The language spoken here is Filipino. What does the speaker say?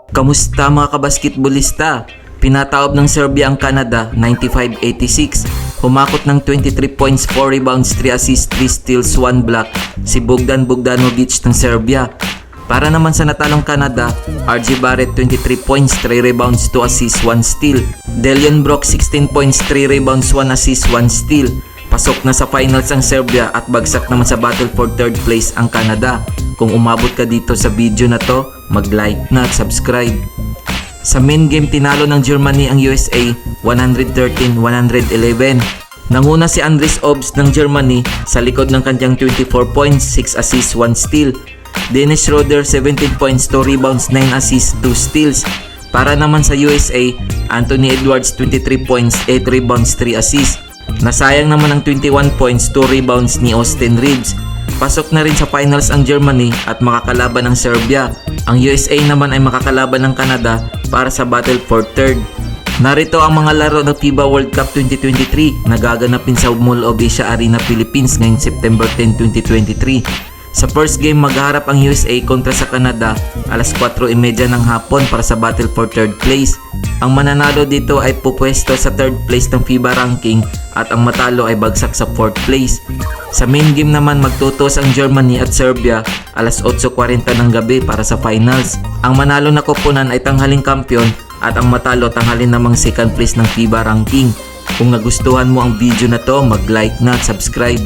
Kamusta mga kabasketbolista? Pinataob ng Serbia ang Canada 95-86. Humakot ng 23 points, 4 rebounds, 3 assists, 3 steals, 1 block si Bogdan Bogdanovic ng Serbia. Para naman sa natalong Canada, RJ Barrett 23 points, 3 rebounds, 2 assists, 1 steal. Delion Brock 16 points, 3 rebounds, 1 assist, 1 steal. Pasok na sa finals ang Serbia at bagsak naman sa battle for third place ang Canada. Kung umabot ka dito sa video na to, mag-like na at subscribe. Sa main game, tinalo ng Germany ang USA 113-111. Nanguna si Andris Obst ng Germany sa likod ng kanyang 24 points, 6 assists, 1 steal. Dennis Schroeder 17 points, 2 rebounds, 9 assists, 2 steals. Para naman sa USA, Anthony Edwards 23 points, 8 rebounds, 3 assists. Nasayang naman ang 21 points, 2 rebounds ni Austin Reeves. Pasok na rin sa finals ang Germany at makakalaban ng Serbia. Ang USA naman ay makakalaban ng Canada para sa battle for third. Narito ang mga laro ng FIBA World Cup 2023 na gaganapin sa Mall of Asia Arena, Philippines ngayong September 10, 2023. Sa first game, maghaharap ang USA kontra sa Canada alas 4:30 ng hapon para sa battle for third place. Ang mananalo dito ay pupwesto sa third place ng FIBA ranking at ang matalo ay bagsak sa fourth place. Sa main game naman, magtutos ang Germany at Serbia alas 8:40 ng gabi para sa finals. Ang manalo na koponan ay tanghaling kampiyon at ang matalo tanghalin namang second place ng FIBA ranking. Kung nagustuhan mo ang video na to, mag-like na at subscribe.